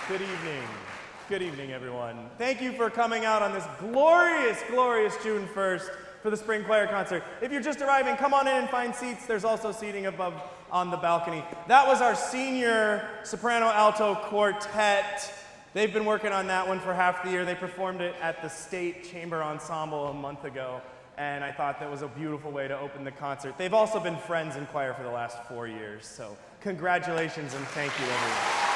Good evening. Good evening, everyone. Thank you for coming out on this glorious, glorious June 1st for the Spring Choir Concert. If you're just arriving, come on in and find seats. There's also seating above on the balcony. That was our senior soprano alto quartet. They've been working on that one for half the year. They performed it at the State Chamber Ensemble a month ago, and I thought that was a beautiful way to open the concert. They've also been friends in choir for the last 4 years, so congratulations and thank you, everyone.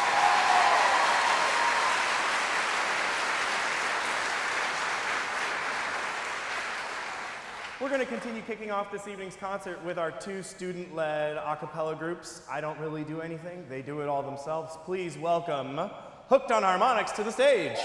We're going to continue kicking off this evening's concert with our two student-led a cappella groups. I don't really do anything. They do it all themselves. Please welcome Hooked on Harmonics to the stage.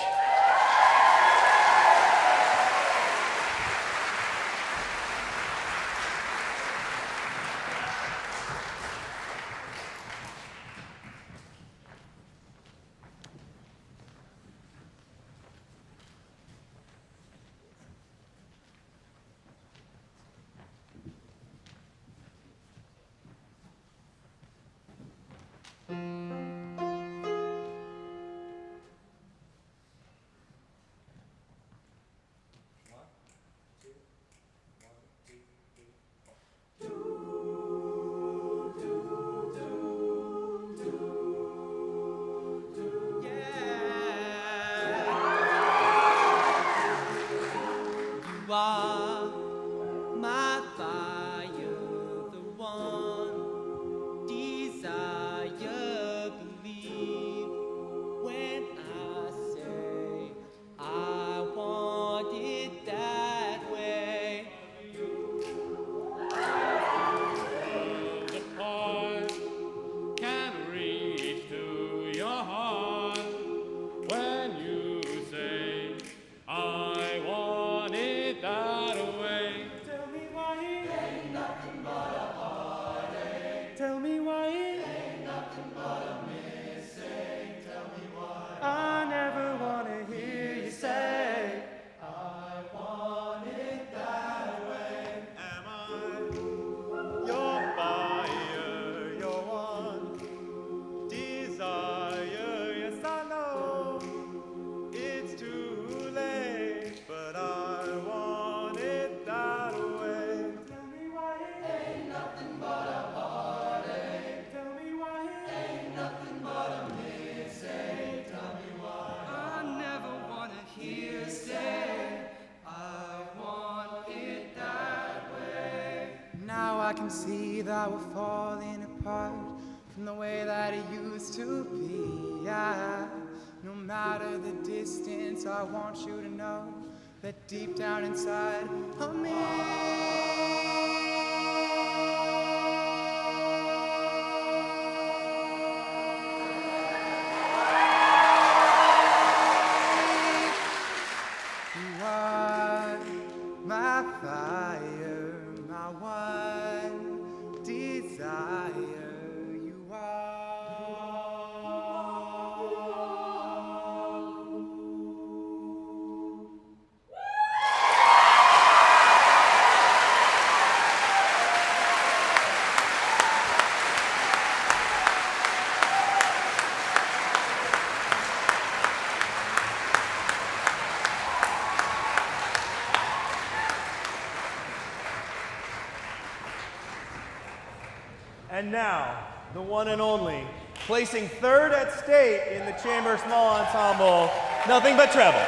I can see that we're falling apart from the way that it used to be. No matter the distance, I want you to know that deep down inside of me, you are my fire, my one desire. You are. And now, the one and only, placing third at state in the chamber small ensemble, nothing but treble.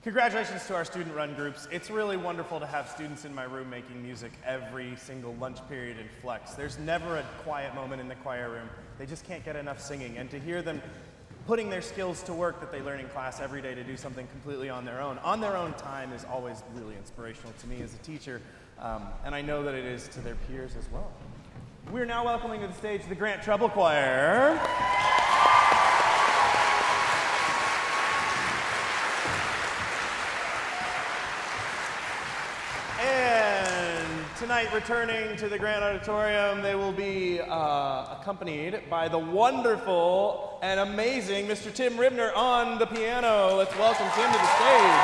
Congratulations to our student-run groups. It's really wonderful to have students in my room making music every single lunch period in Flex. There's never a quiet moment in the choir room. They just can't get enough singing. And to hear them putting their skills to work that they learn in class every day to do something completely on their own time, is always really inspirational to me as a teacher. And I know that it is to their peers as well. We're now welcoming to the stage the Grant Treble Choir. Tonight, returning to the Grand Auditorium, they will be accompanied by the wonderful and amazing Mr. Tim Ribner on the piano. Let's welcome Tim to the stage.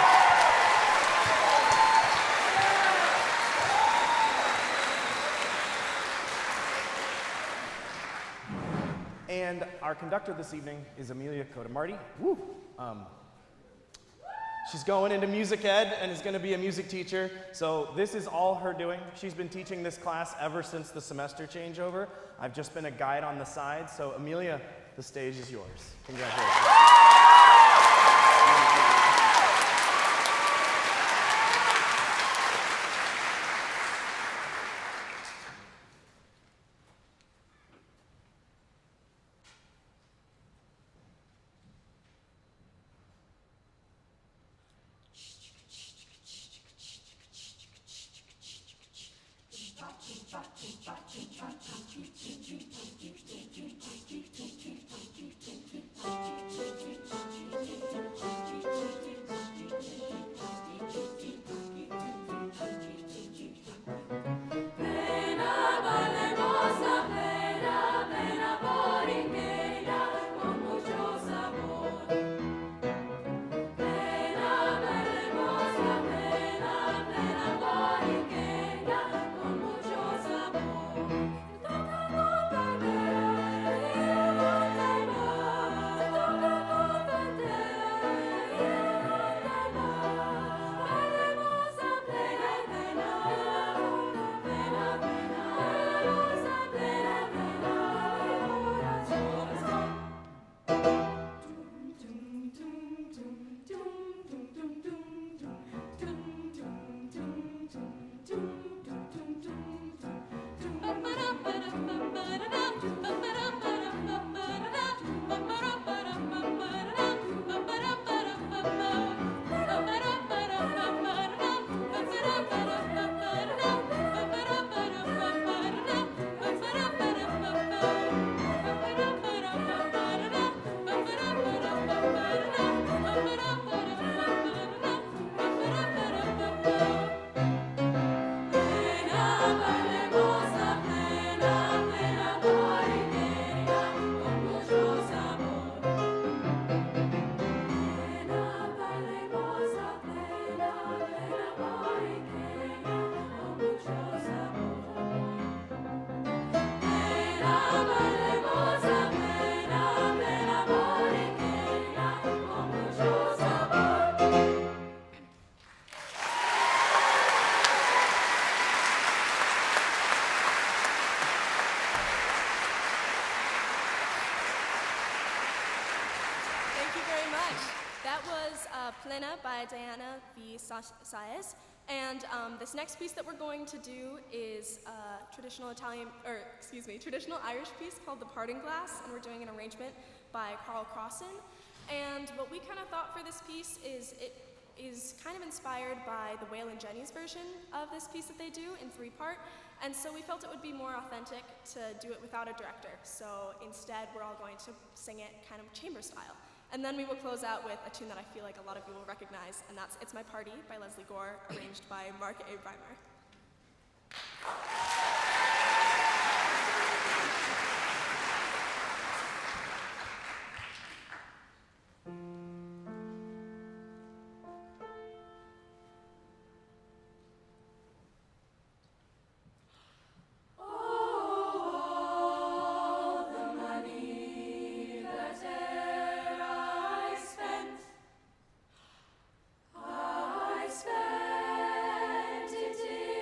And our conductor this evening is Amelia Cotamarti. Woo! She's going into music ed and is going to be a music teacher, so this is all her doing. She's been teaching this class ever since the semester changeover. I've just been a guide on the side, so Amelia, the stage is yours. Congratulations. By Diana V. Saez. And this next piece that we're going to do is a traditional Irish piece called The Parting Glass, and we're doing an arrangement by Carl Crossan. And what we kind of thought for this piece is it is kind of inspired by the Waylon Jennings version of this piece that they do in 3-part. And so we felt it would be more authentic to do it without a director. So instead, we're all going to sing it kind of chamber style. And then we will close out with a tune that I feel like a lot of you will recognize, and that's It's My Party by Leslie Gore, arranged by Mark A. Breimer. Spent it in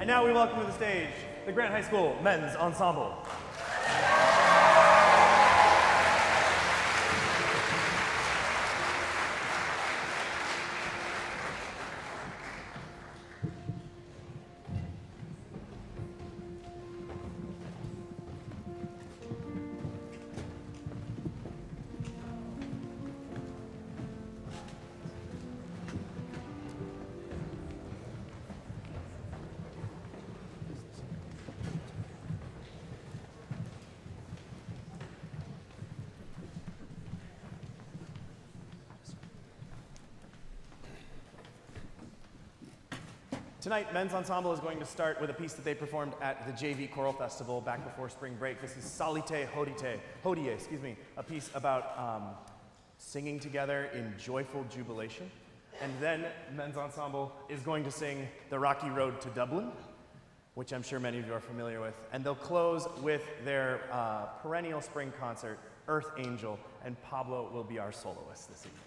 And now we welcome to the stage the Grant High School Men's Ensemble. Tonight, Men's Ensemble is going to start with a piece that they performed at the JV Choral Festival back before spring break. This is Salite Hodie, a piece about singing together in joyful jubilation. And then Men's Ensemble is going to sing The Rocky Road to Dublin, which I'm sure many of you are familiar with. And they'll close with their perennial spring concert, Earth Angel, and Pablo will be our soloist this evening.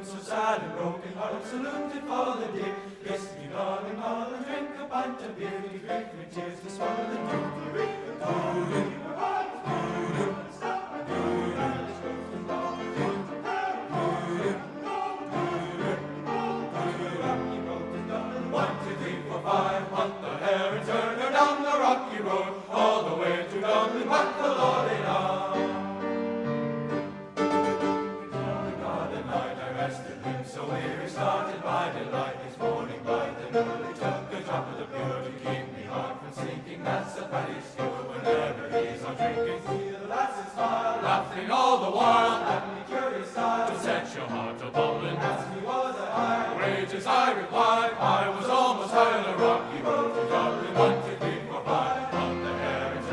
So sad and broken hearted, saluted father dear. Kiss me, darling mother, drink a pint of beer. You drink me tears to swallow the One, two, three, four, five, hunt the hare and turn her down the rocky road, all the way to Dublin, back the Lord in so weary, started by delight this morning by the noon. He took a drop of the pure to keep me heart from sinking. That's a Paddy's cure whenever he's on drinking. See the lasses smile, laughing all the while, and me curious style to set your heart a bubbling. Asked me was I high, wages I replied, I was almost high on the rocky road to Dublin. 1, 2, 3, 4, 5, on the hare and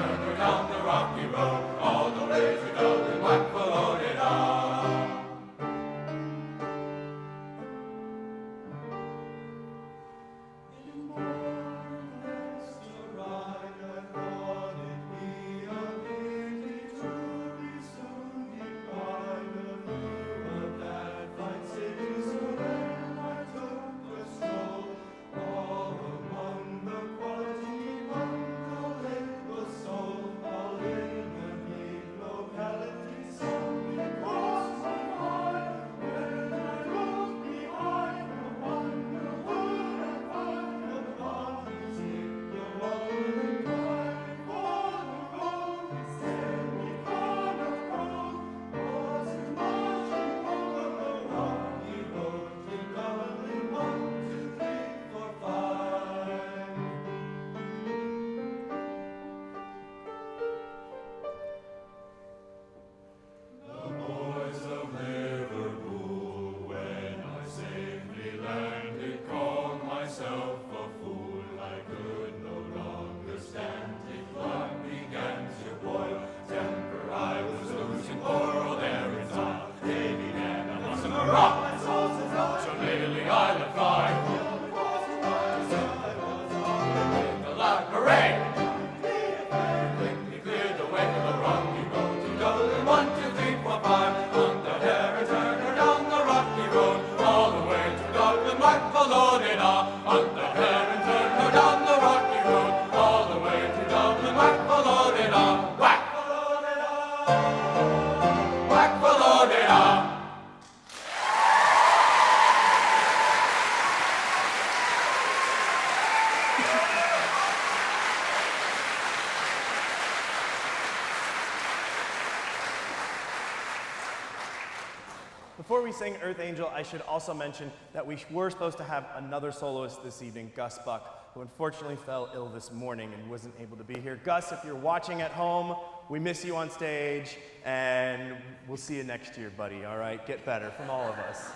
Before we sing Earth Angel, I should also mention that we were supposed to have another soloist this evening, Gus Buck, who unfortunately fell ill this morning and wasn't able to be here. Gus, if you're watching at home, we miss you on stage, and we'll see you next year, buddy, all right? Get better from all of us.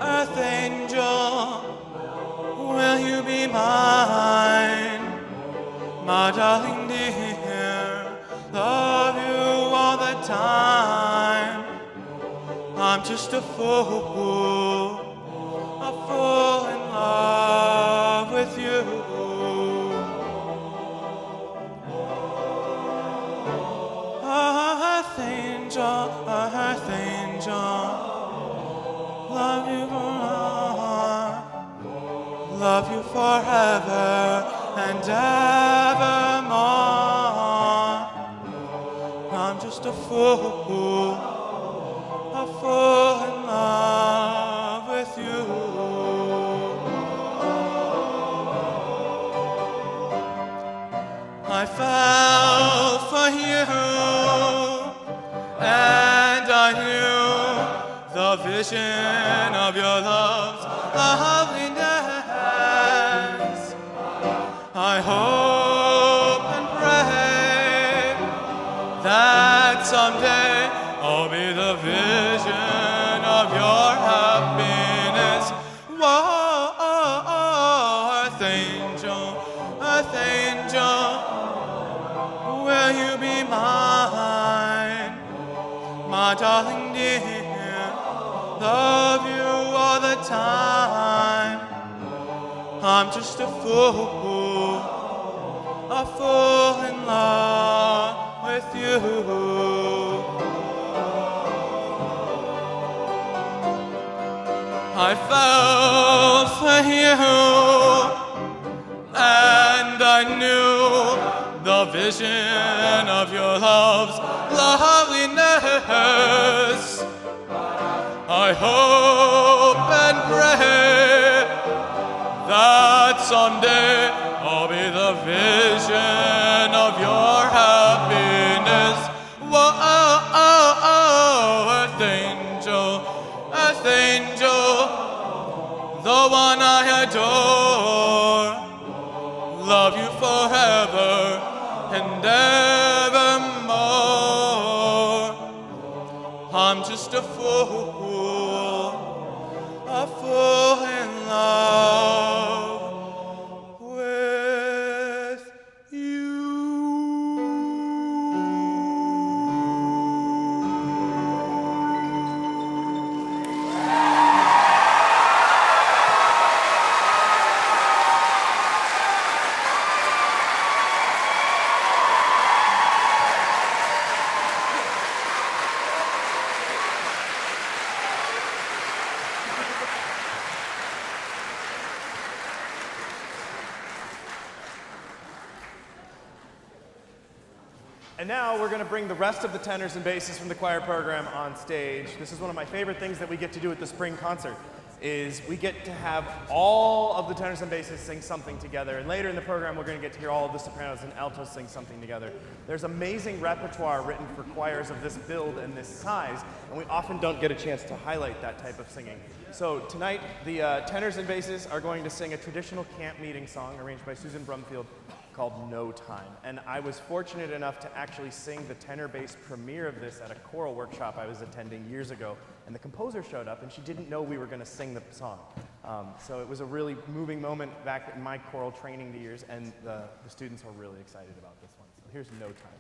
Earth angel, will you be mine? My darling dear, love you all the time. I'm just a fool in love with you. Earth angel, love you forever, love you forever and evermore. I'm just a fool in love with you. I fell for you, and I knew the vision of your love's loveliness. I hope and pray that someday I'll be the vision of your happiness. Whoa, earth angel, will you be mine? My darling dear, love you all the time. I'm just a fool in love with you. I fell for you, and I knew the vision of your love's loveliness. I hope and pray that someday I'll be the vision of your happiness. Whoa, earth angel, the one I adore. Love you forever and evermore. I'm just a fool in love with you. And now we're going to bring the rest of the tenors and basses from the choir program on stage. This is one of my favorite things that we get to do at the spring concert, is we get to have all of the tenors and basses sing something together. And later in the program, we're going to get to hear all of the sopranos and altos sing something together. There's amazing repertoire written for choirs of this build and this size, and we often don't get a chance to highlight that type of singing. So tonight, the tenors and basses are going to sing a traditional camp meeting song arranged by Susan Brumfield called No Time. And I was fortunate enough to actually sing the tenor bass premiere of this at a choral workshop I was attending years ago. And the composer showed up, and she didn't know we were going to sing the song. So it was a really moving moment back in my choral training years, and the students were really excited about this one. So here's No Time.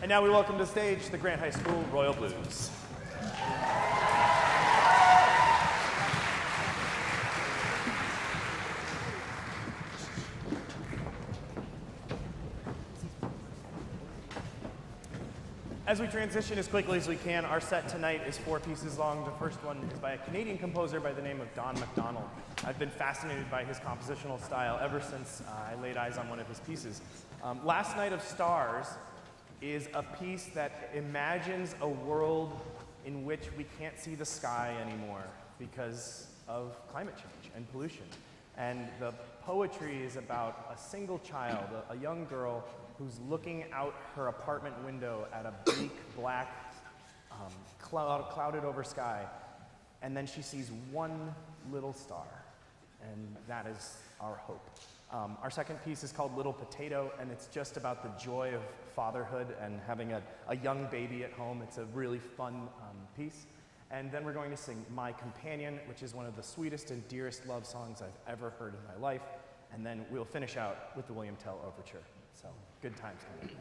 And now we welcome to the stage the Grant High School Royal Blues. As we transition as quickly as we can, our set tonight is 4 pieces long. The first one is by a Canadian composer by the name of Don MacDonald. I've been fascinated by his compositional style ever since I laid eyes on one of his pieces. Last Night of Stars is a piece that imagines a world in which we can't see the sky anymore because of climate change and pollution. And the poetry is about a single child, a young girl, who's looking out her apartment window at a bleak, black, clouded over sky, and then she sees one little star, and that is our hope. Our second piece is called Little Potato, and it's just about the joy of fatherhood and having a young baby at home. It's a really fun piece. And then we're going to sing My Companion, which is one of the sweetest and dearest love songs I've ever heard in my life. And then we'll finish out with the William Tell Overture. So, good times coming.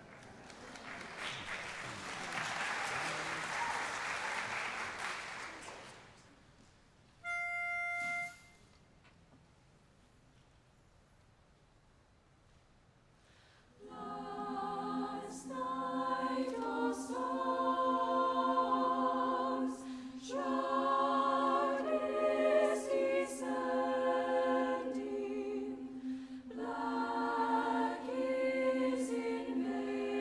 Black is in vain.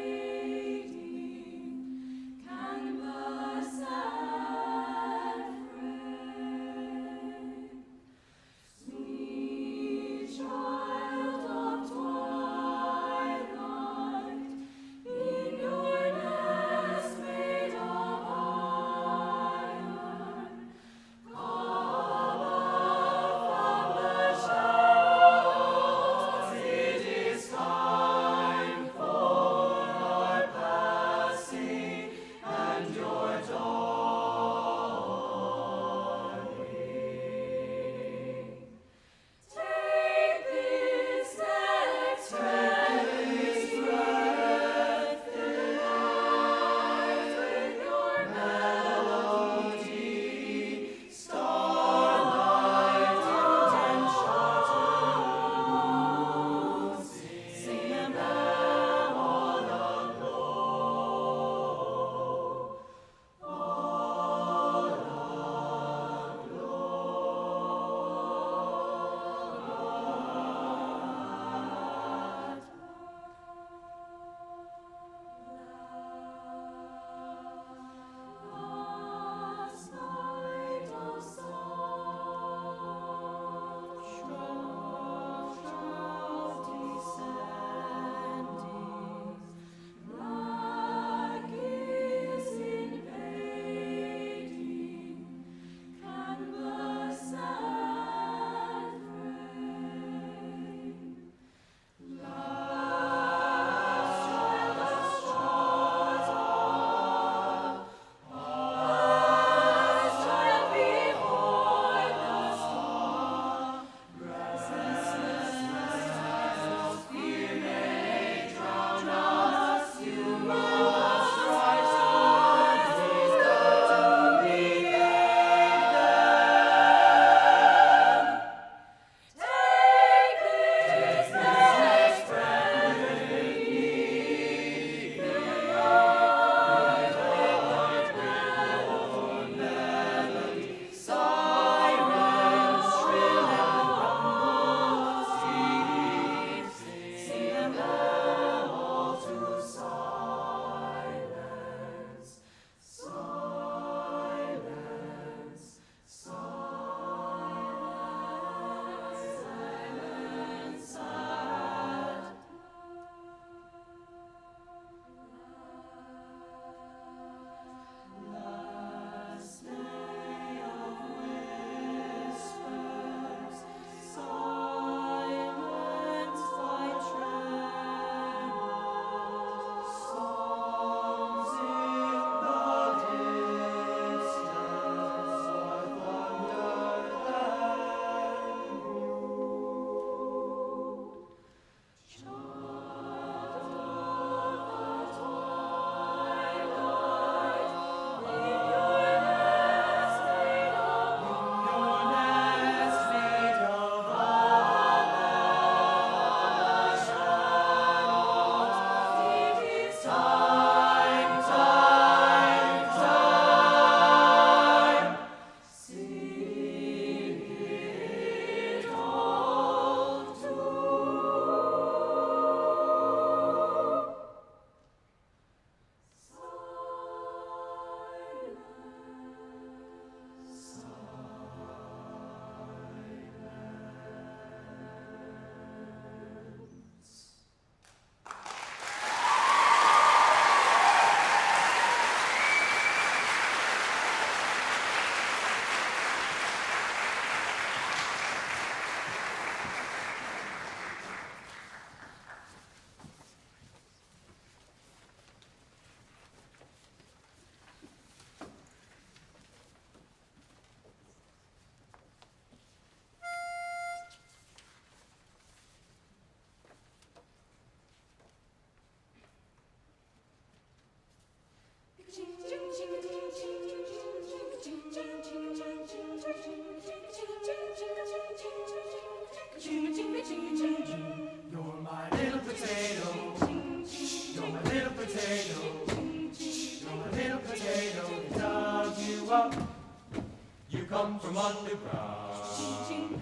underground.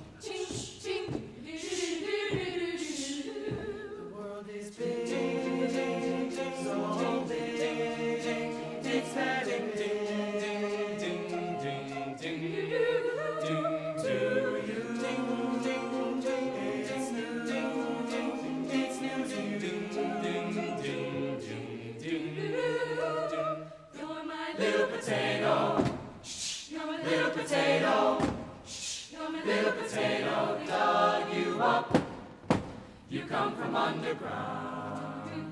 The world is big, so big, it's heading ding, ding, ding, ding, ding, ding, to you. Ding, ding, ding, it's new, ding, ding, it's new to you. Ding, ding, ding, ding, ding, ding. You're my little potato. You're my little potato. You're my little potato. Dug you up. You come from underground.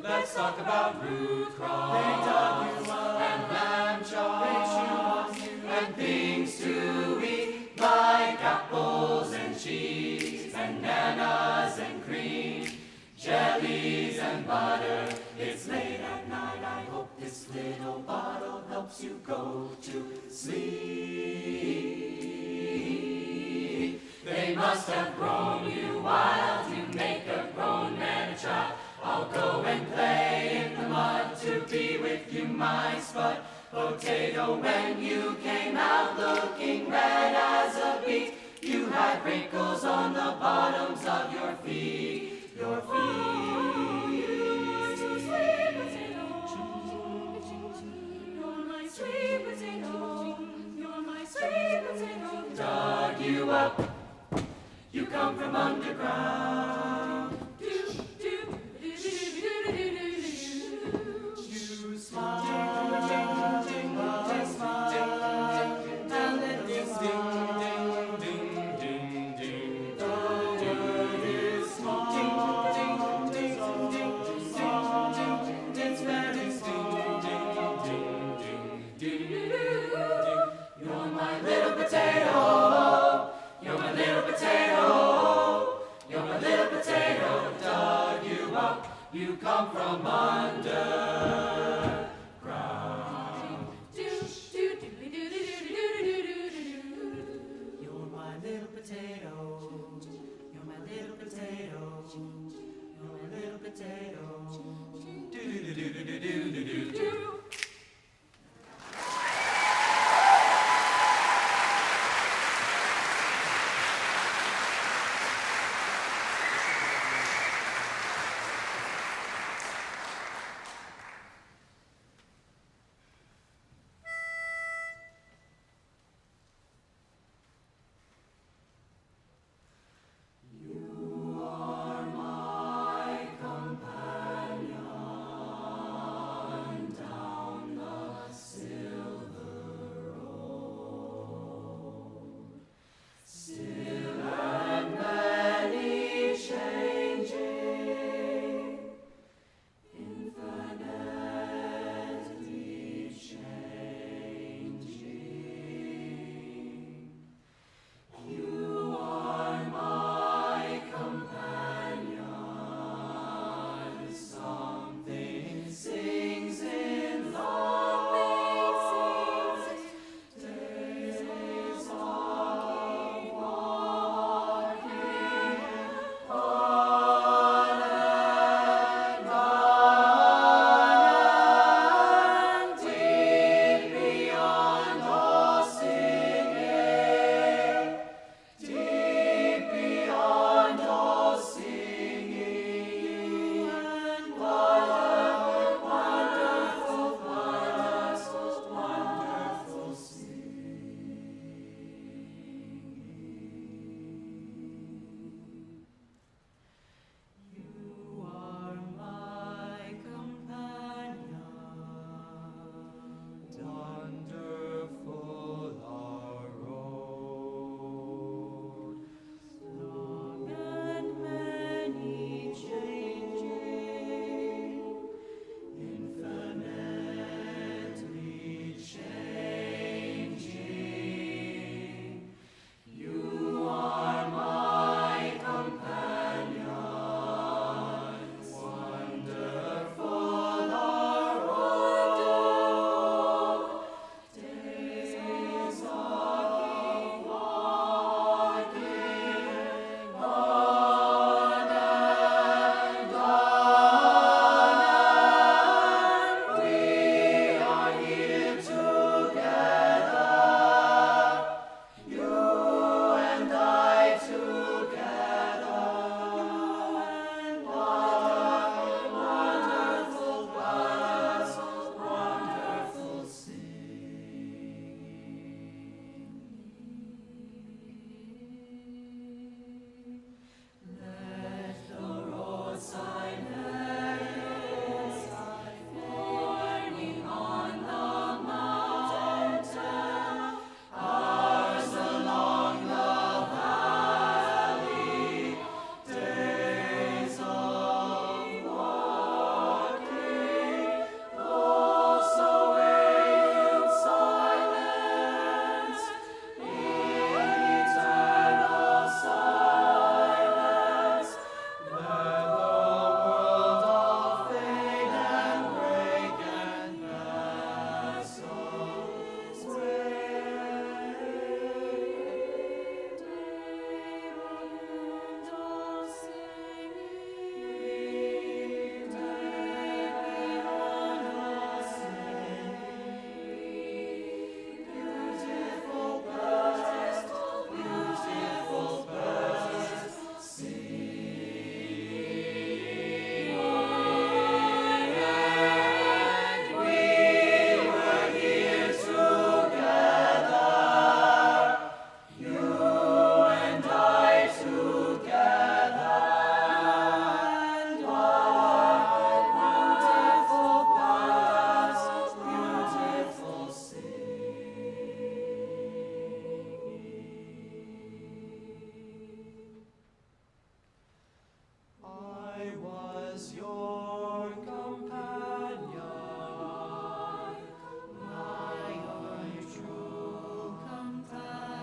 Let's talk about root cross. They dug you up. And lamb chops. And things to eat like apples and cheese and bananas and cream, jellies and butter. It's late at night. I hope this little bottle helps you go to sleep. They must have grown you wild. You make a grown man a child. I'll go and play in the mud to be with you, my spud potato. When you came out looking red as a beet, you had wrinkles on the bottoms of your feet. Your feet. Sweet potato. You're my sweet potato. You're my sweet potato. Dug you up. You come from underground. You smile, smile, and let this ding, ding, ding, ding, ding. The world is small, ding, ding, ding, ding, ding, ding. It's very ding, ding, ding, ding, ding. You're my little potato. You're my little potato. You're my little potato. Dug you up. You come from underground. You're my little potato. You're my little potato. You're my little potato. Do-do-do-do-do-do-do-do. Down was your companion, my true companion.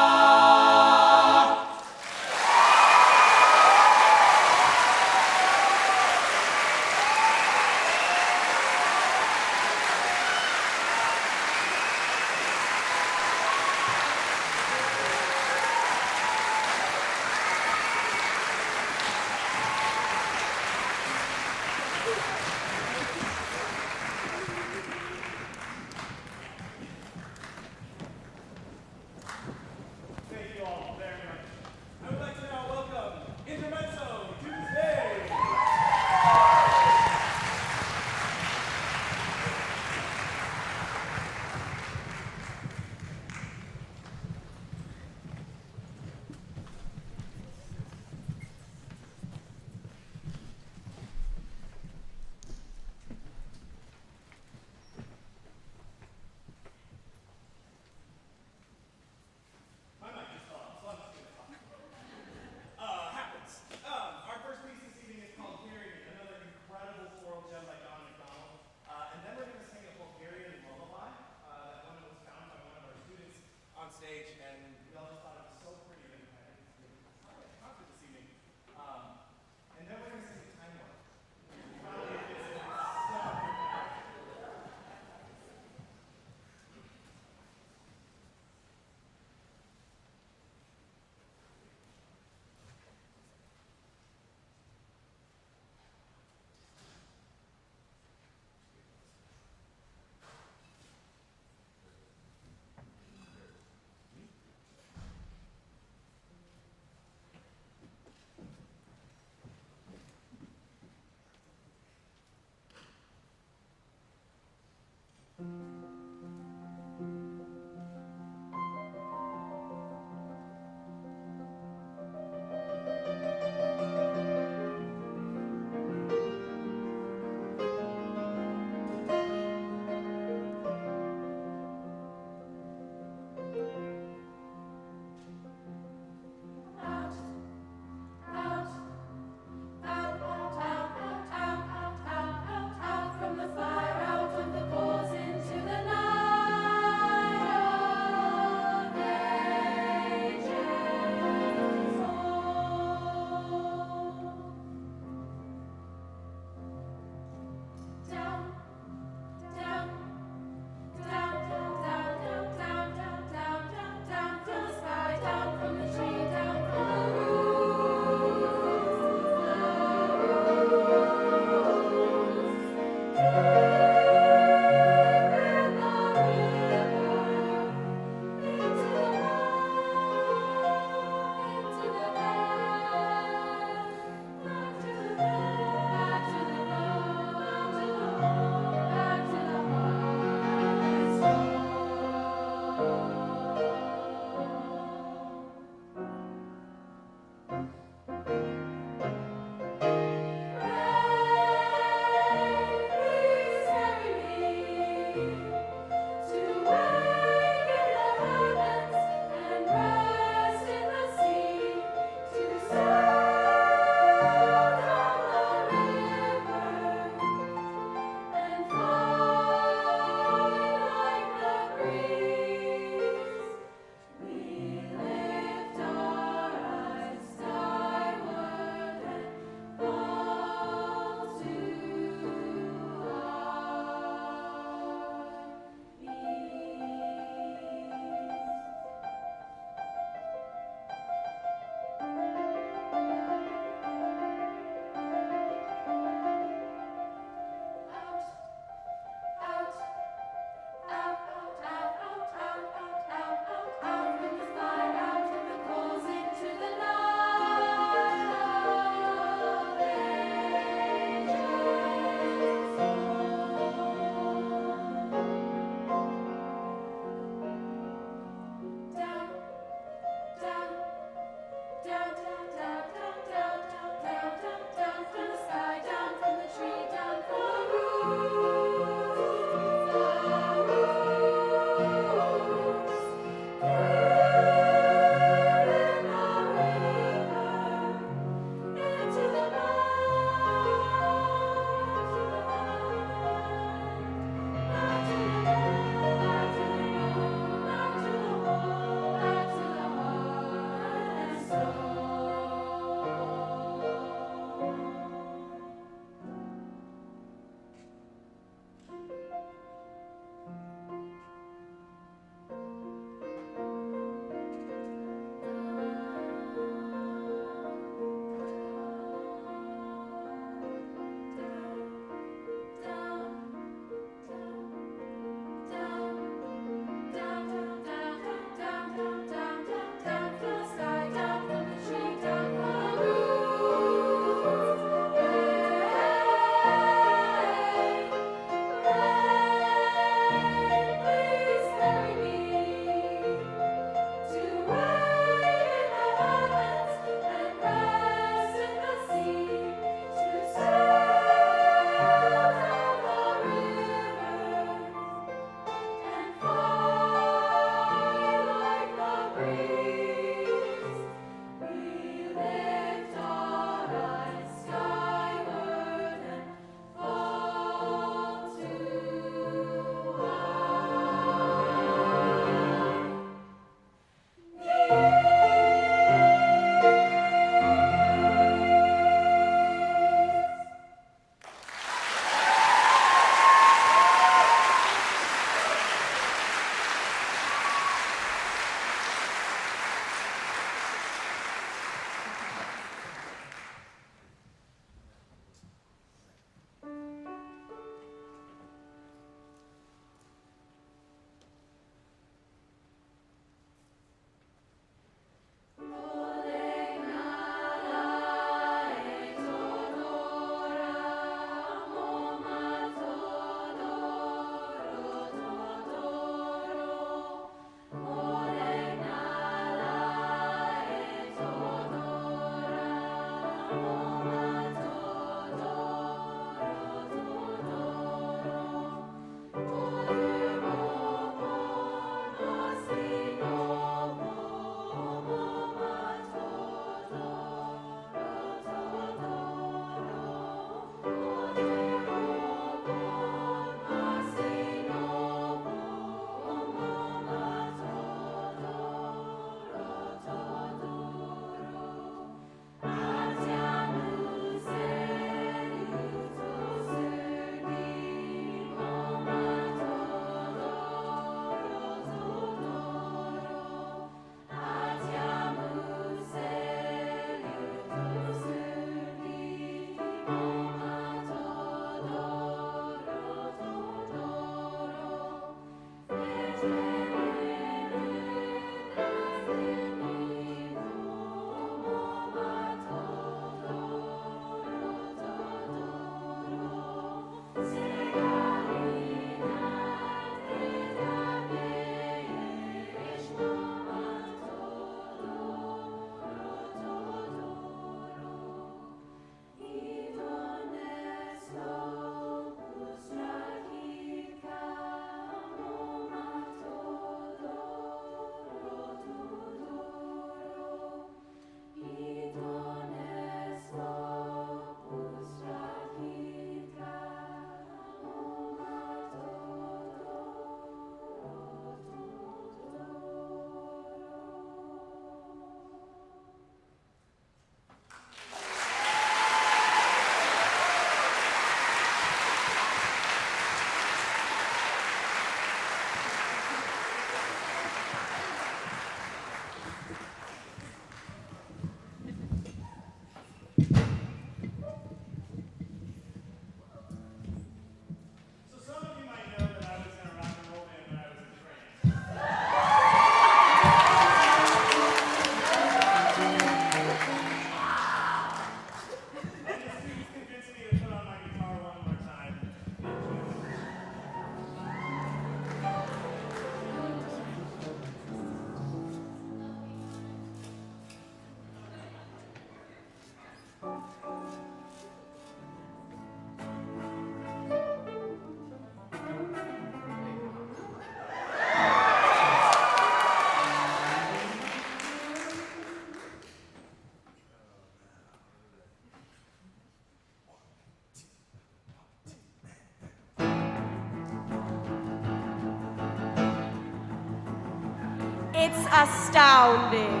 It's astounding.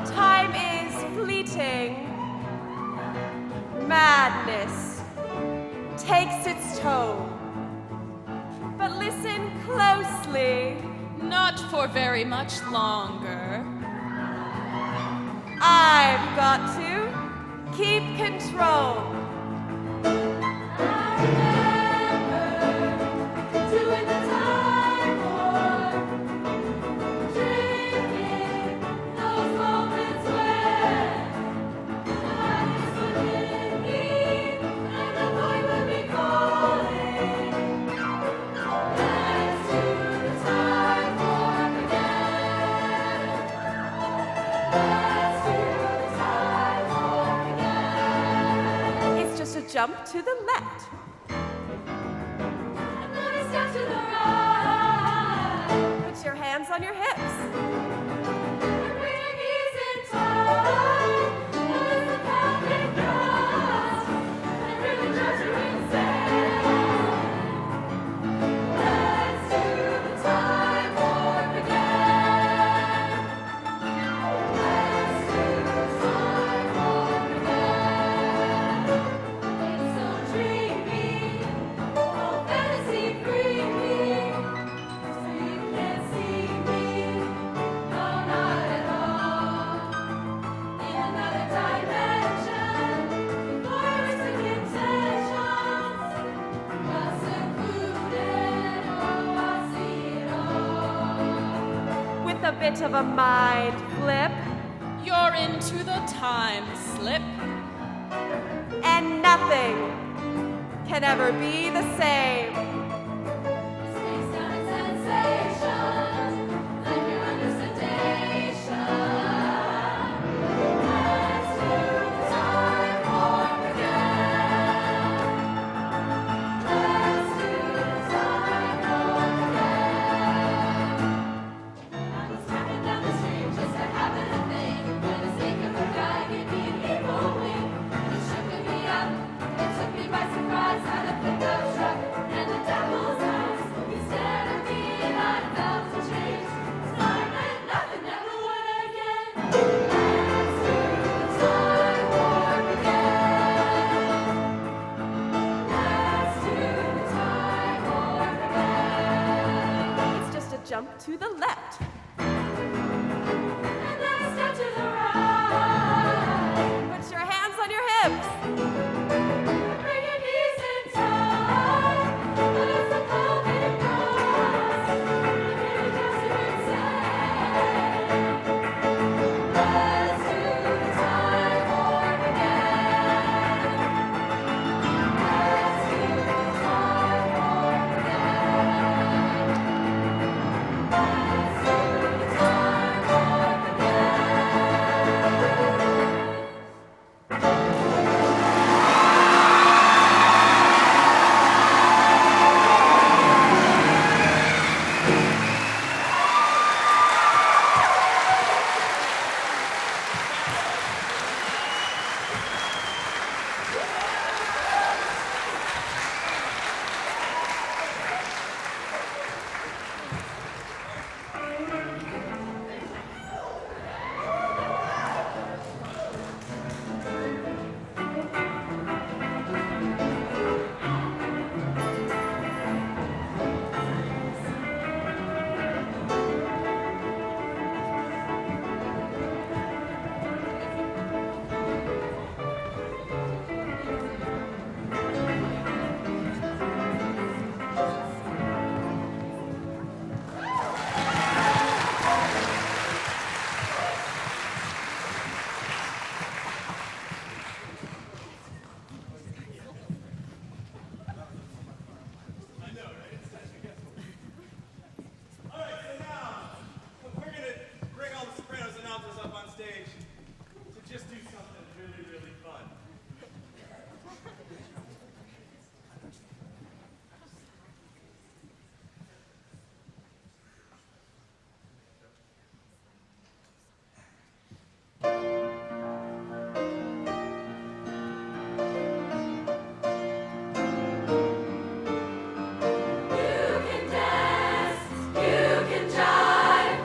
Time is fleeting. Madness takes its toll. But listen closely. Not for very much longer. I've got to keep control. Doing the time war, drinking those moments when the bodies would hit me and the void would be calling. Let's do the time warp again. Let's do the time warp again. It's just a jump to the left. Step to the right. Put your hands on your hips. Bring your knees in tight. Notice the pelvic thrust. And really drives you insane. Let's do the time warp again. Let's do the time warp again. It's so dreamy. Oh, fantasy free me. So you can't see me. No, not at all. In another dimension. Voyeuristic intentions. Not secluded. Oh, I see it all. With a bit of a mind flip. You're into the time slip. And nothing can ever be the same. Space time and sensation. Like you're under sedation. Let's do the time warp again. Let's do the time warp again. I was walking down the street just to happen a thing. When a snake of a guy gave me an evil wink. It shook me up. It took me by surprise. Had a pickup truck and the devil's eyes. He stared at me and I felt a change. Time meant nothing, never would again. Let's do the time warp again. Let's do the time warp again. It's just a jump to the left. And then a step to the right. Put your hands on your hips. Bring your knees in tight. Notice the pelvic thrust. It really drives you insane. Let's do the time warp again. Let's do the time warp again. Let's do the time warp again. All right, so now we're going to bring all the Sopranos and altos up on stage to just do something really, really fun. You can dance, you can jive,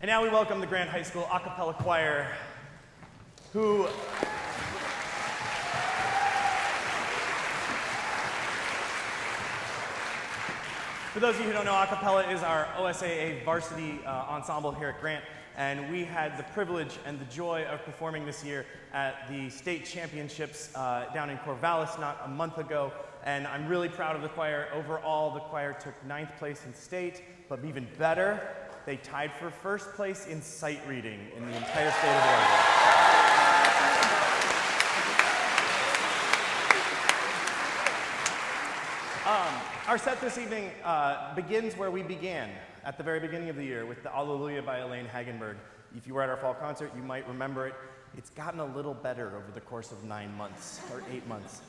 And now we welcome the Grant High School a cappella choir, who for those of you who don't know, a cappella is our OSAA varsity ensemble here at Grant, and we had the privilege and the joy of performing this year at the state championships down in Corvallis not a month ago, and I'm really proud of the choir. Overall, the choir took 9th place in state, but even better, they tied for 1st place in sight reading in the entire state of Oregon. Our set this evening begins where we began at the very beginning of the year with the Alleluia by Elaine Hagenberg. If you were at our fall concert, you might remember it. It's gotten a little better over the course of 9 months or 8 months.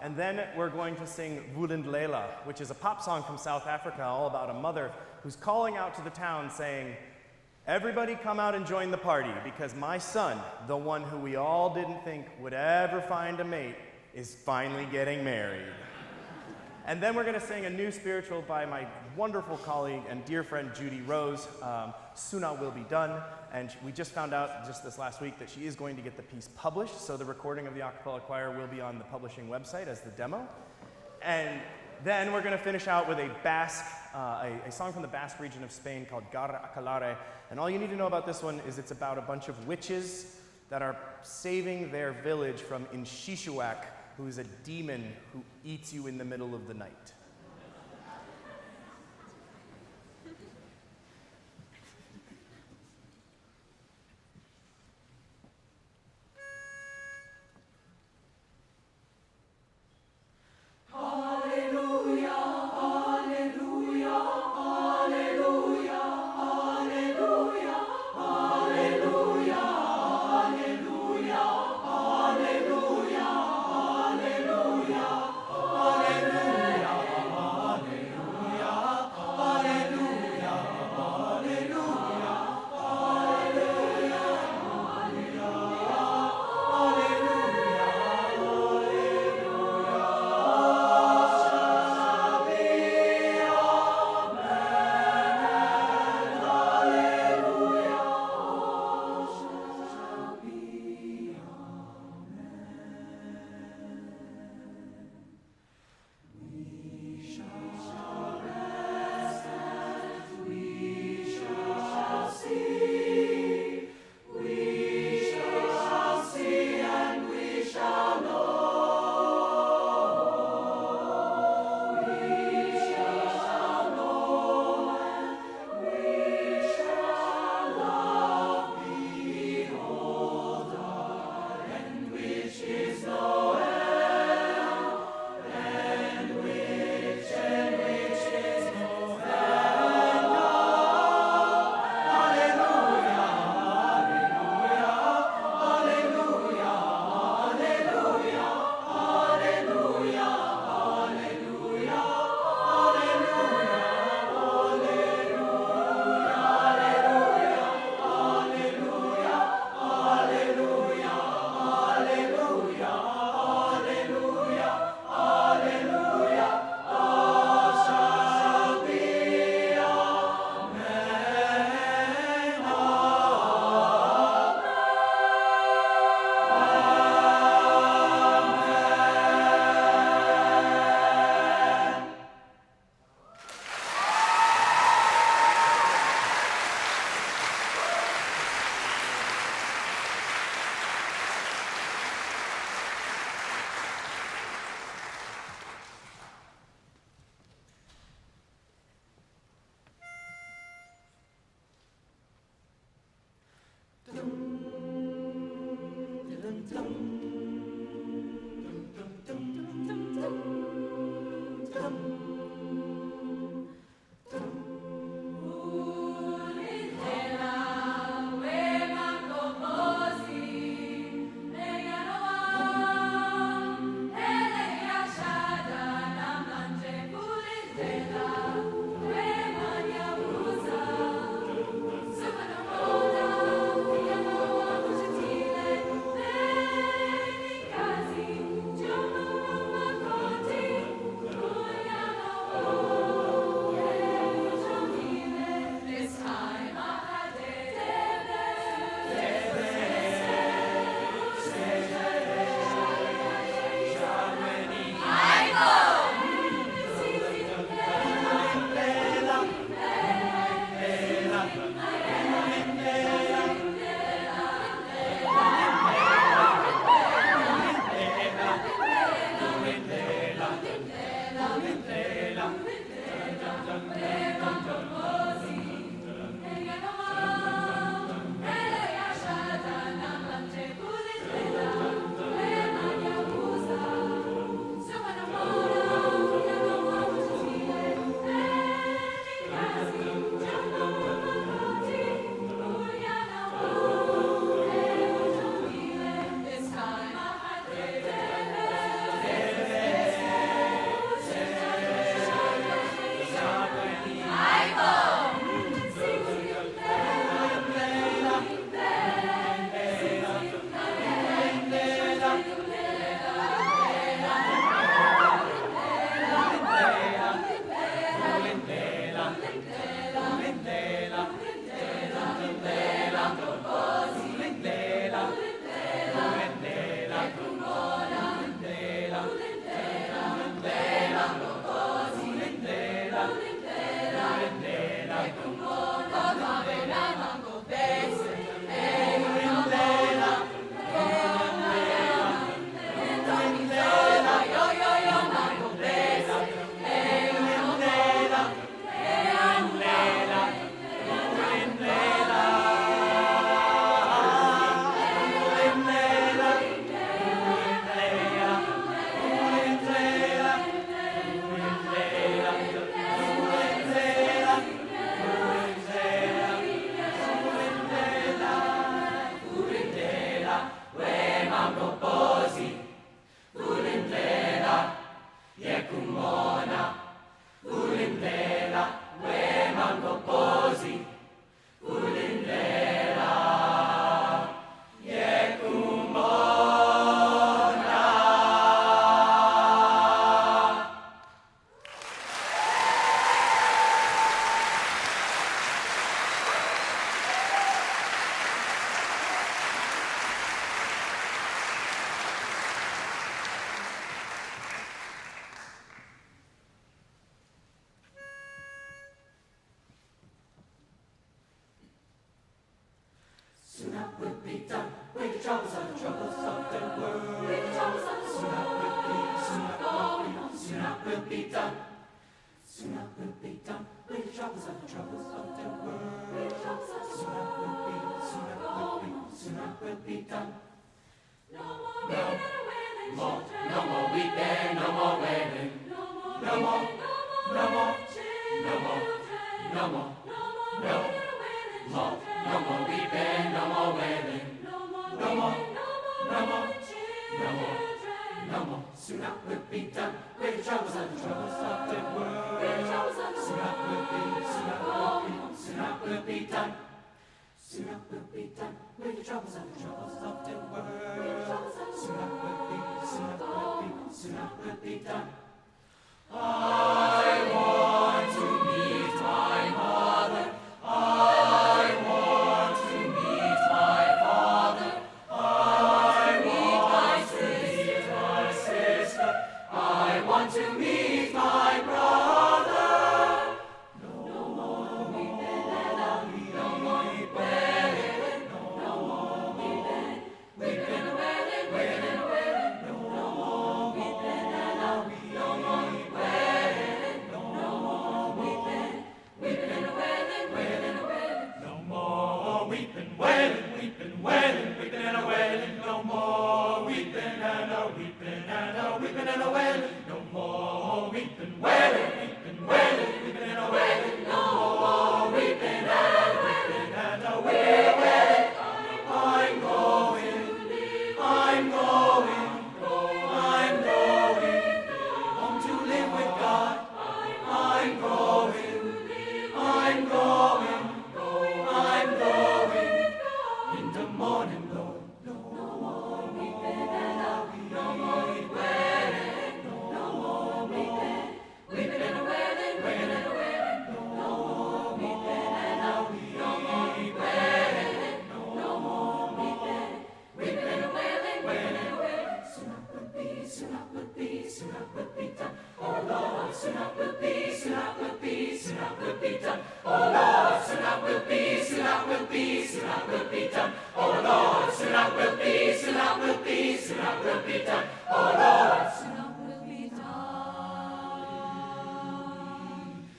And then we're going to sing Woedend Leila, which is a pop song from South Africa all about a mother who's calling out to the town saying, "Everybody come out and join the party because my son, the one who we all didn't think would ever find a mate, is finally getting married." And then we're going to sing a new spiritual by my wonderful colleague and dear friend Judy Rose, Suna Will Be Done. And we just found out just this last week that she is going to get the piece published, so the recording of the a cappella choir will be on the publishing website as the demo. And then we're going to finish out with a Basque, a song from the Basque region of Spain called Garra Acalare. And all you need to know about this one is it's about a bunch of witches that are saving their village from Inshishuak, who is a demon who eats you in the middle of the night. Alleluia, up will be done. With the troubles of the world. With the troubles of the world. Soon up will be done. Soon up will be done. With the troubles of the world. With the troubles of the world. Soon up will be done. No more weeping, no more weeping, no more wailing. No more, no more, no more, no more, no more weeping, no more wailing. No more, no more, no more. Soon up will be done with the troubles of the world. Soon up will be done. Soon up will be done with the troubles of the world. Soon up will be done. I want to meet my mother. I want to meet my father. I want to meet my sister. I want to meet my brother. No more weeping and no more wailing. No more weeping, weeping and wailing, wailing and wailing. No more weeping and no more wailing. No more weeping, weeping and wailing, wailing and wailing. No more weeping, wailing, weeping, wailing, weeping and a wailing. No more weeping and a weeping and a weeping and a wailing. No more weeping, wailing, weeping, wailing, weeping and a wailing. No more weeping and weeping and a wailing. I'm going, I'm going, I'm going home to live with God. I'm going, I'm going, I'm going in the morning, Lord. No more weeping and no more wailing. No more weeping, weeping and wailing, wailing and wailing. No more weeping and no more wailing. No more weeping, weeping and wailing, wailing and wailing. Soon up will be, soon up will be, soon up will be done. Oh Lord, soon up will be, soon up will be, soon up will be done. Oh Lord, soon up will be, soon up will be, soon up will be done. Oh Lord, soon up will be, soon up will be, soon up will be done. Oh Lord, soon up will be done.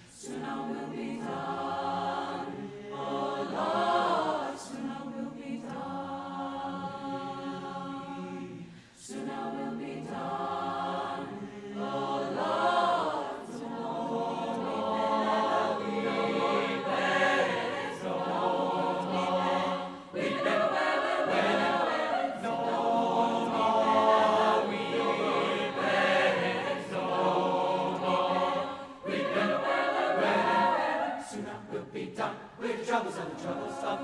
Soon up will be done. Oh Lord, soon up will be done. Soon up will be done. Oh Lord, soon up will be Soon up will be done with the troubles of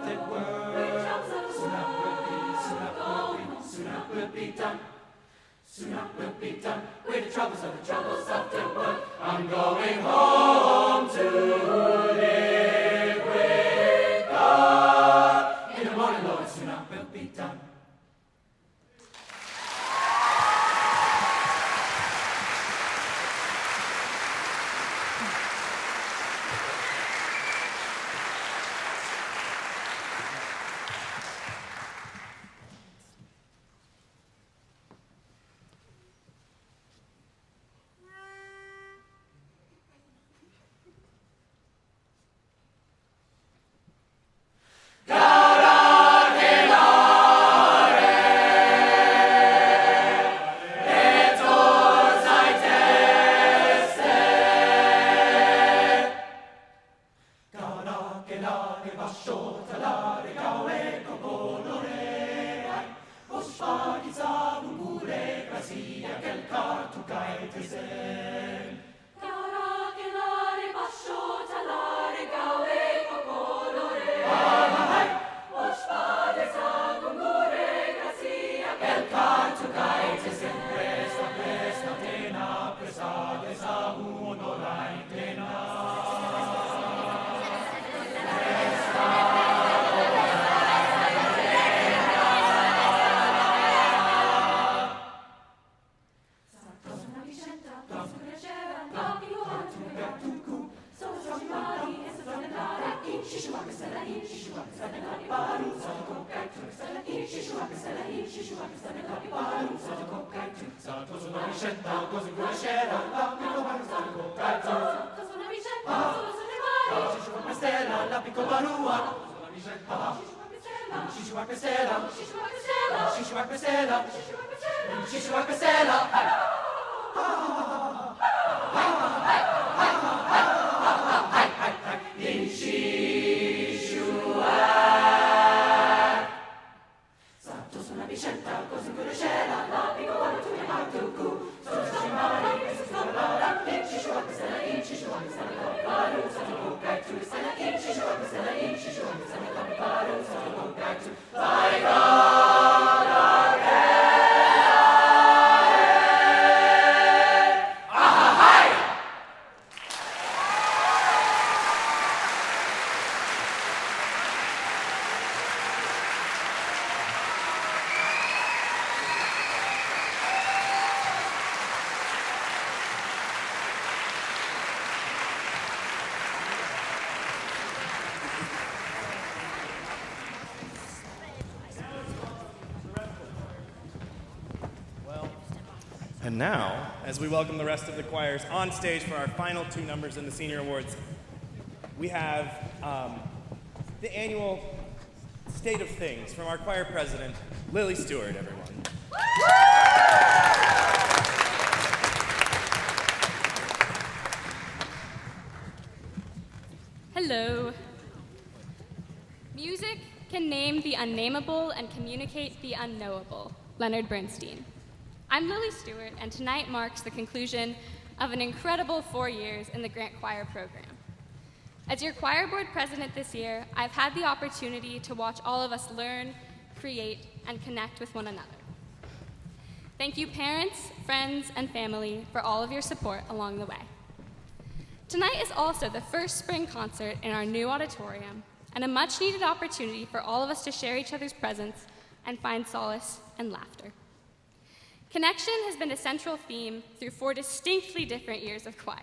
the world. Soon up will be, soon up will be, soon up will be done. Soon up will be done with the troubles of the world. I'm going home to live with God. In the morning, Lord, soon up will be done. And now, as we welcome the rest of the choirs on stage for our final two numbers in the Senior Awards, we have the annual State of Things from our choir president, Lily Stewart, everyone. Hello. Music can name the unnameable and communicate the unknowable. Leonard Bernstein. I'm Lily Stewart, and tonight marks the conclusion of an incredible 4 years in the Grant Choir program. As your choir board president this year, I've had the opportunity to watch all of us learn, create, and connect with one another. Thank you, parents, friends, and family, for all of your support along the way. Tonight is also the first spring concert in our new auditorium, and a much-needed opportunity for all of us to share each other's presence and find solace and laughter. Connection has been a central theme through 4 distinctly different years of choir.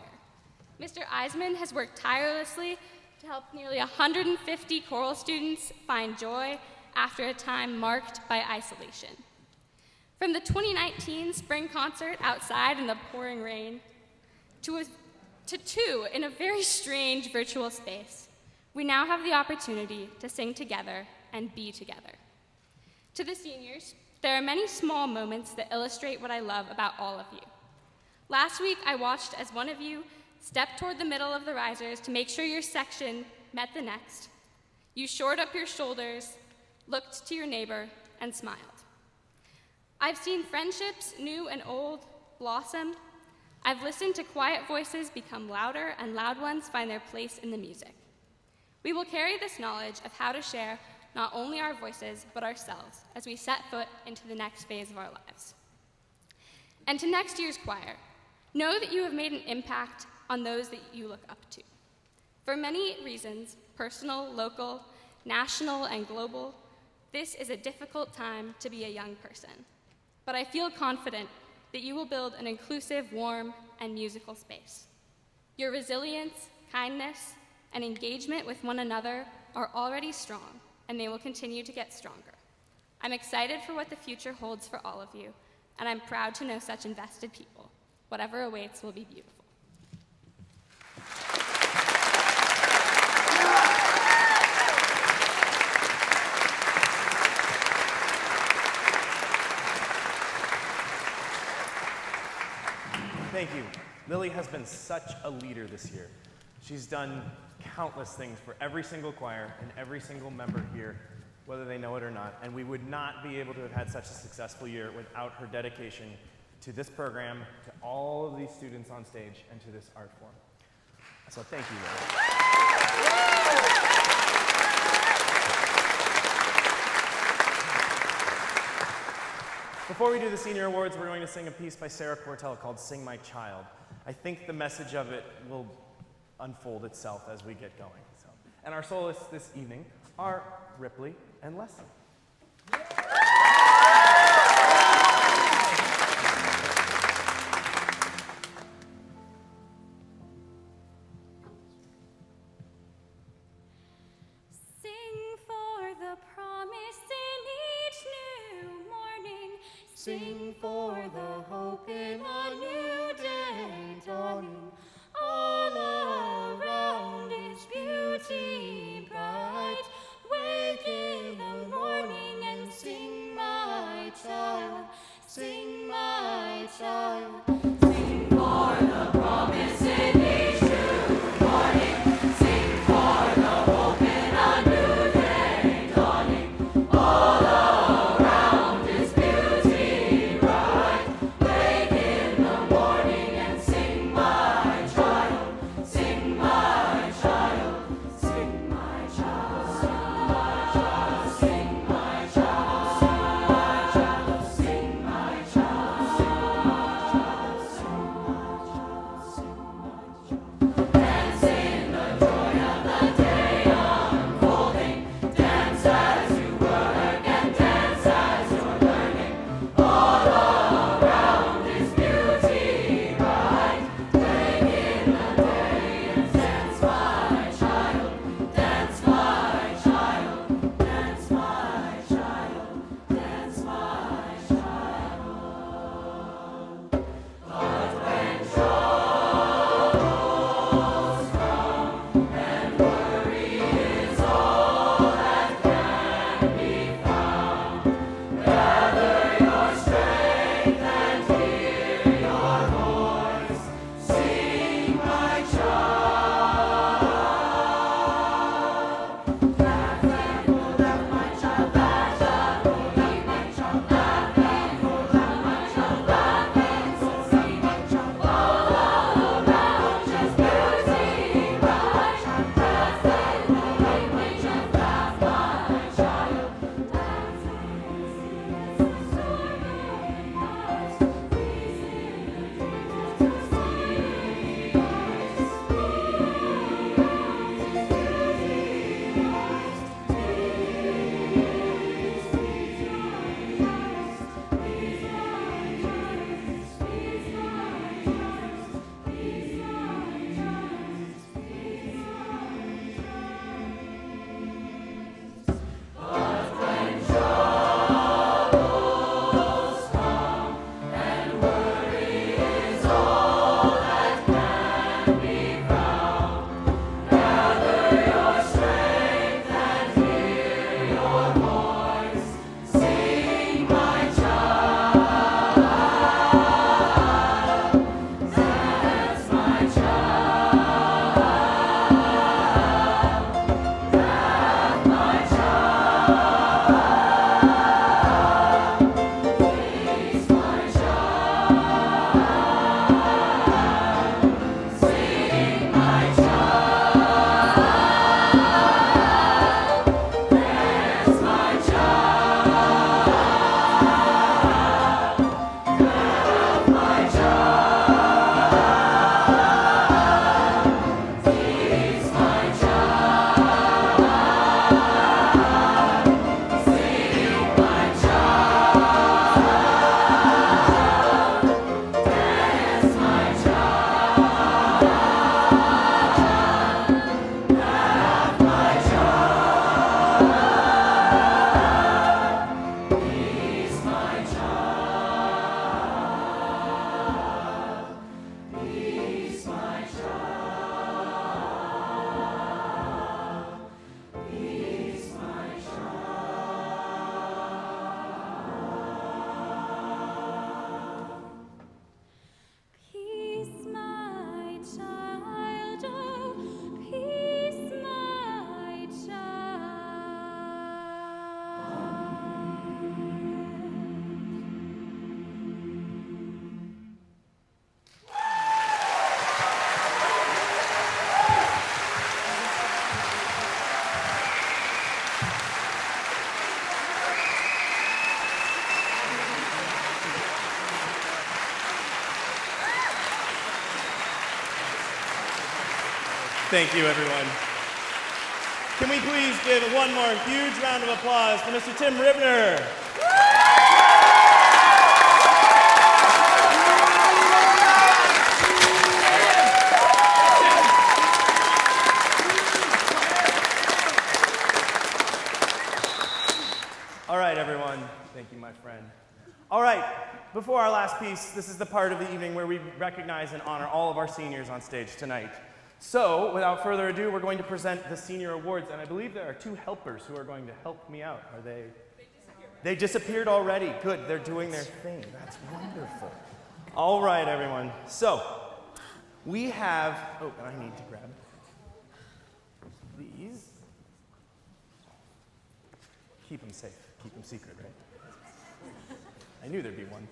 Mr. Eisman has worked tirelessly to help nearly 150 choral students find joy after a time marked by isolation. From the 2019 spring concert outside in the pouring rain to 2 in a very strange virtual space, we now have the opportunity to sing together and be together. To the seniors, there are many small moments that illustrate what I love about all of you. Last week, I watched as one of you stepped toward the middle of the risers to make sure your section met the next. You shored up your shoulders, looked to your neighbor, and smiled. I've seen friendships, new and old, blossom. I've listened to quiet voices become louder and loud ones find their place in the music. We will carry this knowledge of how to share not only our voices, but ourselves as we set foot into the next phase of our lives. And to next year's choir, know that you have made an impact on those that you look up to. For many reasons, personal, local, national, and global, this is a difficult time to be a young person. But I feel confident that you will build an inclusive, warm, and musical space. Your resilience, kindness, and engagement with one another are already strong, and they will continue to get stronger. I'm excited for what the future holds for all of you, and I'm proud to know such invested people. Whatever awaits will be beautiful. Thank you. Lily has been such a leader this year. She's done countless things for every single choir and every single member here, whether they know it or not, and we would not be able to have had such a successful year without her dedication to this program, to all of these students on stage, and to this art form. So thank you, Lily. Before we do the Senior Awards, we're going to sing a piece by Sarah Quartel called Sing My Child. I think the message of it will unfold itself as we get going. And our soloists this evening are Ripley and Leslie. Sing for the promise in each new morning Sing for the hope in a new day dawning. All around is beauty bright. Wake in the morning and sing, my child. Sing, my child. Sing for the promise in each new morning. Sing for the hope in a new day dawning. All around is beauty bright. Wake in the morning and sing, my child. Sing, my child. Sing, my child. Sing, my child. Sing, my child. Sing, my child. Sing, my child. Dance in the joy of the day unfolding. Dance as you work and dance as you're learning. All around is beauty bright. Wake in the day and dance, my child. Dance, my child. Dance, my child. Dance, my child. But when troubles come and worry is all that can be found, gather your strength and hear your voice. Sing, my child. Laugh and go, laugh, my child. Laugh and go, laugh, my child. Laugh and go, laugh, my child. Laugh and go, laugh, my child. All around is beauty bright. Laugh and go, laugh, my child. Laugh, my child. But when troubles come and worry is all that can be found, gather your strength and hear your voice. Sing, my child. Dance, my child. Laugh, my child. Please, my child. Sing, my child. Dance, my child. Laugh, my child. Please, my child. Sing, my child. Dance, my child. Laugh, my child. Please, my child. Please, my child. Please, my Peace, my child, oh, peace, my Thank you, everyone. Can we please give one more huge round of applause to Mr. Tim Ribner? All right, everyone. Thank you, my friend. All right, before our last piece, this is the part of the evening where we recognize and honor all of our seniors on stage tonight. So, without further ado, we're going to present the senior awards, and I believe there are 2 helpers who are going to help me out. Are they? They disappeared already. Good, they're doing their thing. That's wonderful. All right, everyone. So, we have, oh, and I need to grab these. Keep them safe, keep them secret, right? I knew there'd be one.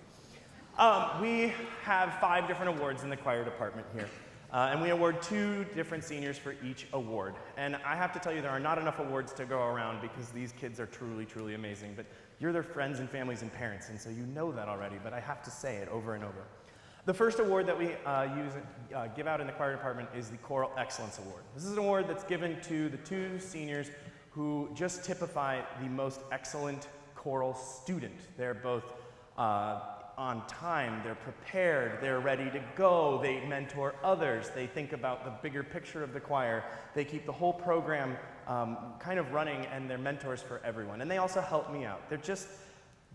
We have 5 different awards in the choir department here. And we award 2 different seniors for each award. And I have to tell you, there are not enough awards to go around because these kids are truly, truly amazing. But you're their friends and families and parents, and so you know that already, but I have to say it over and over. The first award that we give out in the choir department is the Choral Excellence Award. This is an award that's given to the 2 seniors who just typify the most excellent choral student. They're both on time, they're prepared, they're ready to go, they mentor others, they think about the bigger picture of the choir, they keep the whole program kind of running, and they're mentors for everyone. And they also help me out. They're just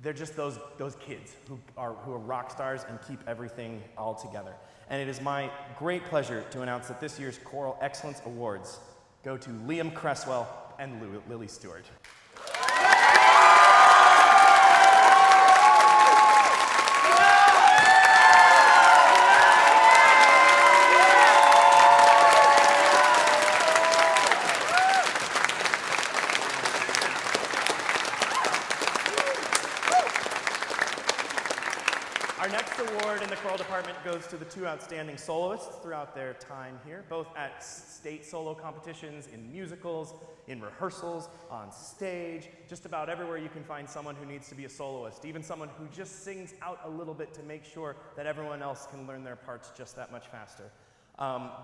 those kids who are rock stars and keep everything all together. And it is my great pleasure to announce that this year's Choral Excellence Awards go to Liam Cresswell and Lily Stewart. Our next award in the choral department goes to the 2 outstanding soloists throughout their time here, both at state solo competitions, in musicals, in rehearsals, on stage, just about everywhere you can find someone who needs to be a soloist, even someone who just sings out a little bit to make sure that everyone else can learn their parts just that much faster.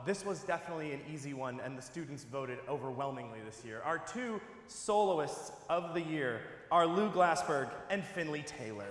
This was definitely an easy one, and the students voted overwhelmingly this year. Our 2 soloists of the year are Lou Glassberg and Finley Taylor.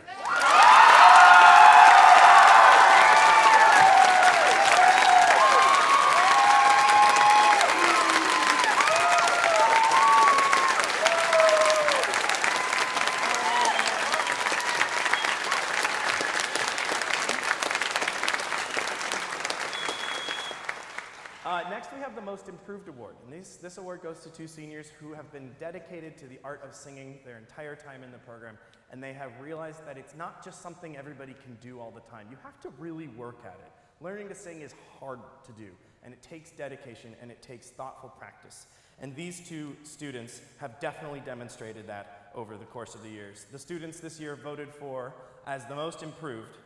Next, we have the Most Improved Award, and this award goes to 2 seniors who have been dedicated to the art of singing their entire time in the program, and they have realized that it's not just something everybody can do all the time. You have to really work at it. Learning to sing is hard to do, and it takes dedication, and it takes thoughtful practice. And these 2 students have definitely demonstrated that over the course of the years. The students this year voted for, as the most improved,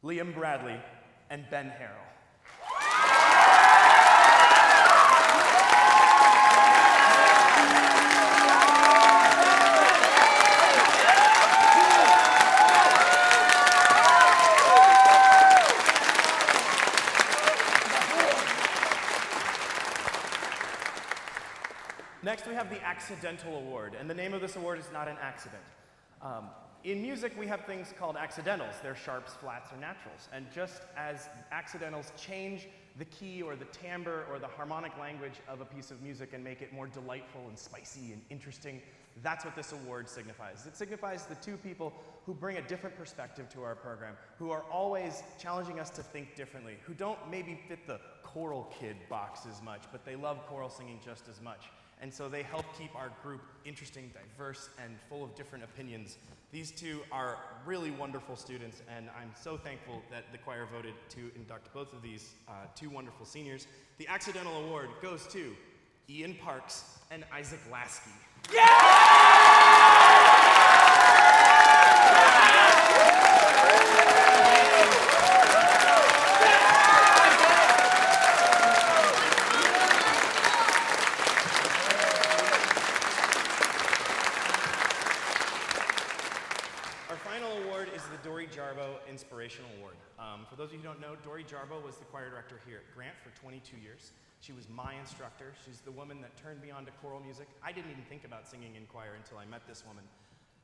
Liam Bradley and Ben Harrell. Next, we have the Accidental Award, and the name of this award is not an accident. In music, we have things called accidentals. They're sharps, flats, or naturals. And just as accidentals change the key or the timbre or the harmonic language of a piece of music and make it more delightful and spicy and interesting, that's what this award signifies. It signifies the 2 people who bring a different perspective to our program, who are always challenging us to think differently, who don't maybe fit the choral kid box as much, but they love choral singing just as much. And so they help keep our group interesting, diverse, and full of different opinions. These 2 are really wonderful students, and I'm so thankful that the choir voted to induct both of these 2 wonderful seniors. The Accidental Award goes to Ian Parks and Isaac Lasky. Inspirational Award. For those of you who don't know, Dory Jarbo was the choir director here at Grant for 22 years. She was my instructor. She's the woman that turned me on to choral music. I didn't even think about singing in choir until I met this woman.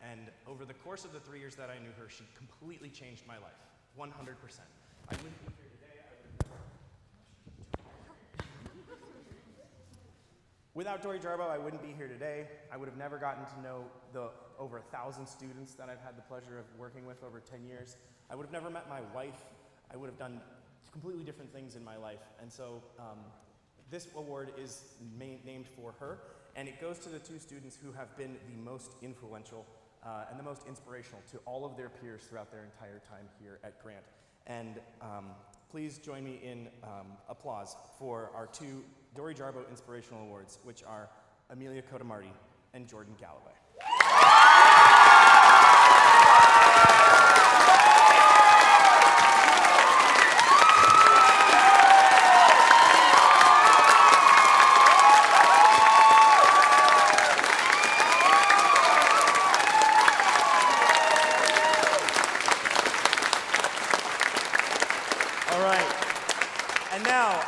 And over the course of the 3 years that I knew her, she completely changed my life, 100%. I wouldn't be here today. Without Dory Jarbo, I wouldn't be here today. I would have never gotten to know the over 1,000 students that I've had the pleasure of working with over 10 years. I would have never met my wife. I would have done completely different things in my life. And so this award is named for her, and it goes to the two students who have been the most influential and the most inspirational to all of their peers throughout their entire time here at Grant. And please join me in applause for our two Dory Jarbo Inspirational Awards, which are Amelia Cotamarti and Jordan Galloway.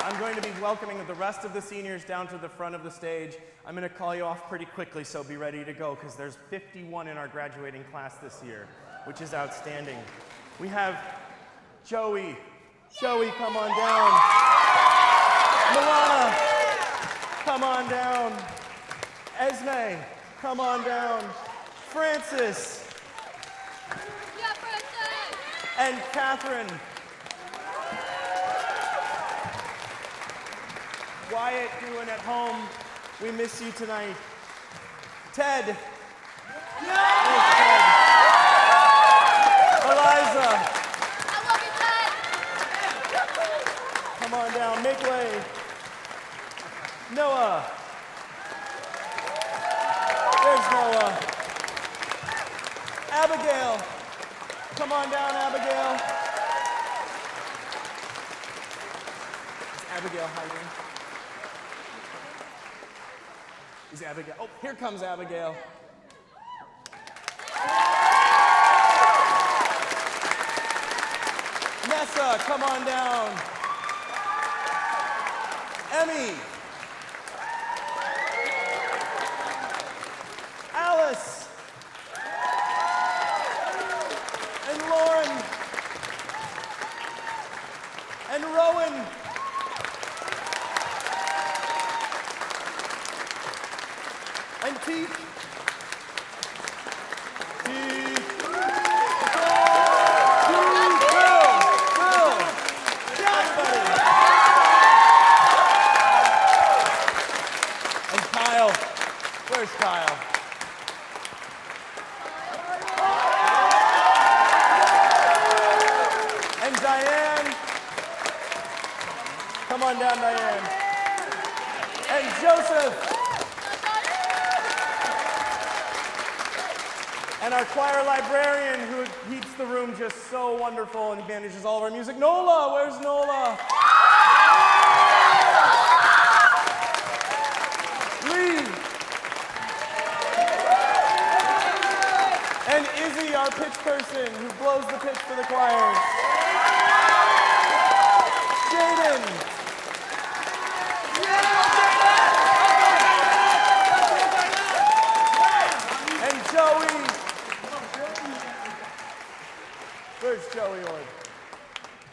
I'm going to be welcoming the rest of the seniors down to the front of the stage. I'm going to call you off pretty quickly, so be ready to go, because there's 51 in our graduating class this year, which is outstanding. We have Joey. Joey, come on down. Milana, come on down. Esme, come on down. Francis. Yeah, Francis! And Catherine. Wyatt, doing at home, we miss you tonight. Ted. Thanks, Ted. Eliza. I love you, Ted! Come on down, make way. Noah. There's Noah. Abigail. Come on down, Abigail. Is Abigail hiding? Is Abigail? Oh, here comes Abigail. Nessa, come on down. Emmy. Alice. And Lauren. And Rowan. And Teeth. And Kyle. Where's Kyle? And Diane. Come on down, Diane. And Joseph. And our choir librarian who keeps the room just so wonderful and manages all of our music. Nola, where's Nola? Lee. And Izzy, our pitch person who blows the pitch for the choirs. Jaden. And Joey. Where's Joey Ord?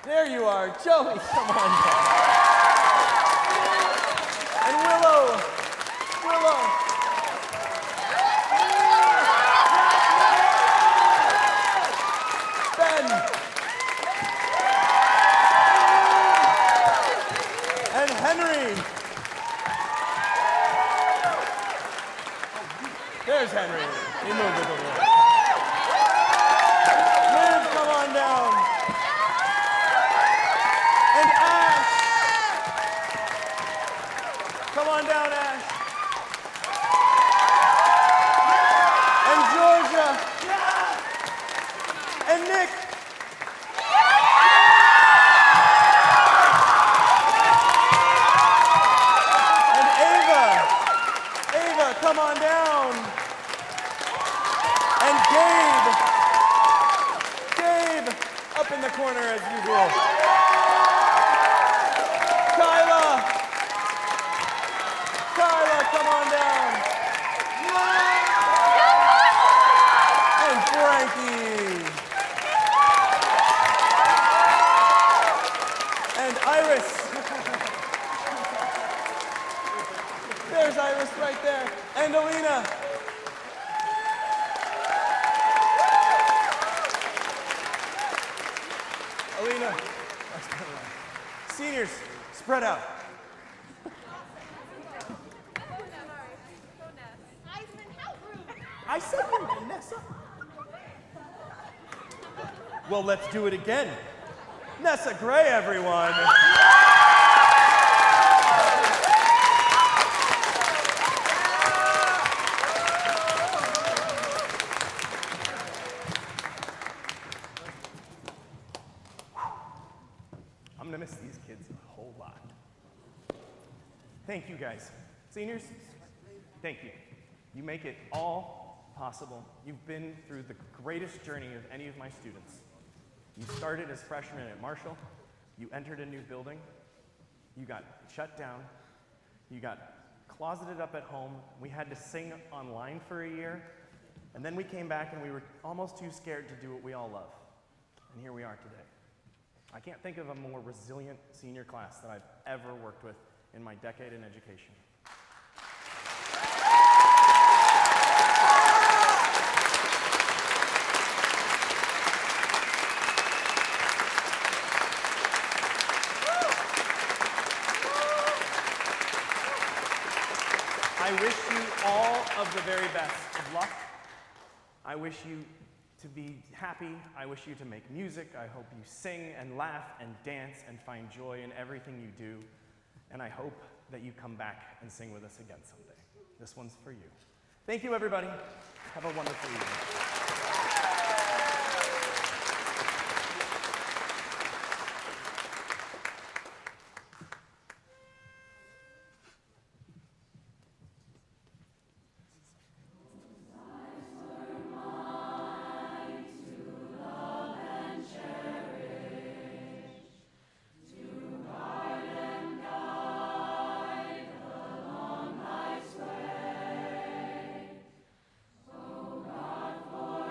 There you are, Joey, come on down. And Willow. Ben. And Henry. There's Henry. He moved it a little. Liv, come on down. And Ash. Come on down, Ash. And Georgia. And Nick. And Ava. Ava, come on down. And Gabe. Up in the corner as usual. Kyla, come on down. And Frankie. And Iris. There's Iris spread out. I said your name, Nessa. Well, let's do it again. Nessa Gray, everyone. I'm gonna miss these kids a whole lot. Thank you, guys. Seniors, thank you. You make it all possible. You've been through the greatest journey of any of my students. You started as freshmen at Marshall. You entered a new building. You got shut down. You got closeted up at home. We had to sing online for a year. And then we came back and we were almost too scared to do what we all love. And here we are today. I can't think of a more resilient senior class that I've ever worked with in my decade in education. I wish you all of the very best of luck. I wish you to be happy. I wish you to make music. I hope you sing and laugh and dance and find joy in everything you do. And I hope that you come back and sing with us again someday. This one's for you. Thank you, everybody. Have a wonderful evening. For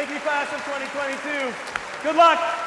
Thank you, class of 2022. Good luck.